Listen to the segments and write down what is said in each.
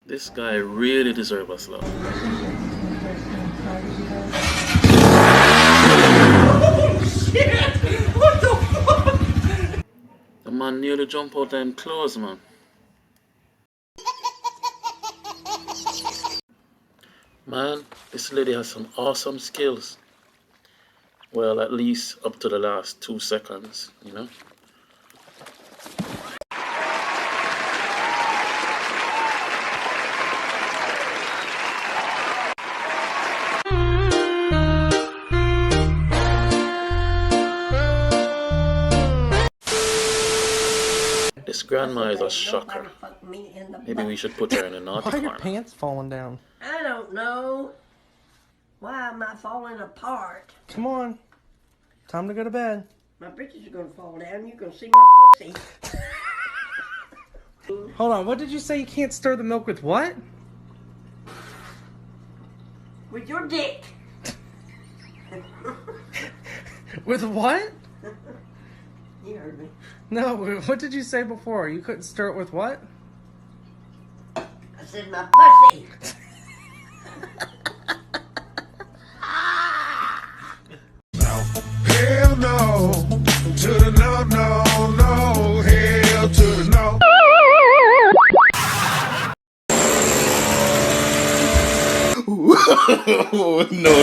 This guy really deserves a slap. Oh shit! What the fuck? The man nearly jumped out of him clothes, man. Man, this lady has some awesome skills. Well, at least up to the last 2 seconds, you know? This grandma is a shocker. Maybe we should put her in a naughty Why are your corner. pants falling down? I don't know. Why am I falling apart? Come on. Time to go to bed. My britches are gonna fall down. You're gonna see my pussy. Hold on, what did you say? You can't stir the milk with what? With your dick. With what? You heard me. No, what did you say before? You couldn't stir it with what? I said my pussy. Hell no, to the no, no, no, hell to the no. Oh, no.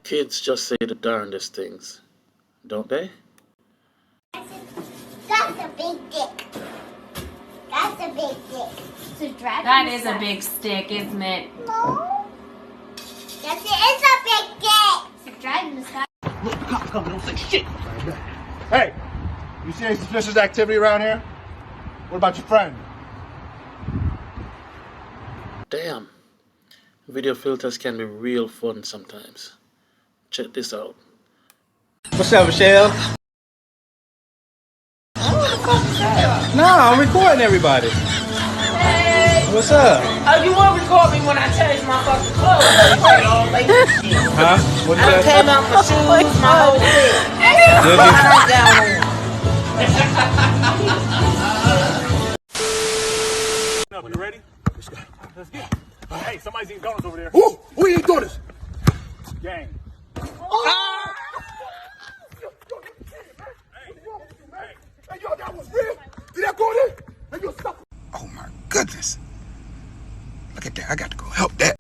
Kids just say the darndest things, don't they? That's a big dick. That's a big dick. That is a big stick, isn't it? No. Yes, it is a big dick. It's driving the sky. Look, the cops coming, don't say shit. Hey, you see any suspicious activity around here? What about your friend? Damn. Video filters can be real fun sometimes. Check this out. What's up, Michelle? No, I'm recording everybody. Hey! What's up? Oh, you won't record me when I change my fucking clothes. Huh? What I did you came out my shoes, my whole thing. Did My you? nightgown on. You ready? Let's get. Hey, somebody's eating donuts over there. Who ain't doing this? Gang. Hey, y'all, that was real. Did that go in? Hey, you stop. Oh my goodness. Look at that. I got to go help that.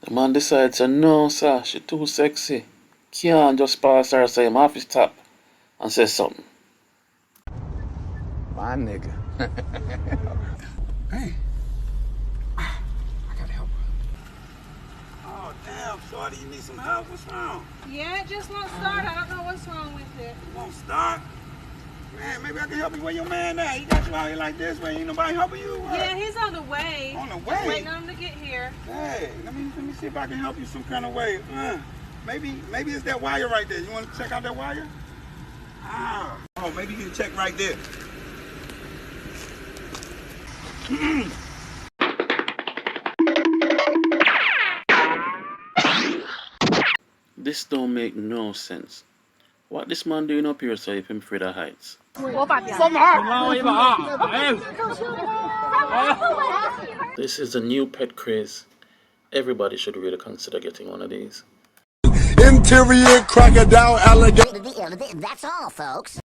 The man decides, no, sir, she too sexy. Can't just pass her same office top and say something. My nigga. Hey. I gotta help her. Oh, damn, shorty, you need some help? What's wrong? Yeah, it just won't start. I don't know what's wrong with it. Won't start? Man, maybe I can help you. Where your man at? He got you out here like this, man. Ain't nobody helping you? Yeah, he's on the way. On the Just way? waiting on him to get here. Hey, let me see if I can help you some kind of way. Maybe it's that wire right there. You want to check out that wire? Ah. Oh, maybe you can check right there. This don't make no sense. What this man doing up here so he can afraid of heights? This is a new pet craze. Everybody should really consider getting one of these. Interior crocodile alligator. That's all, folks.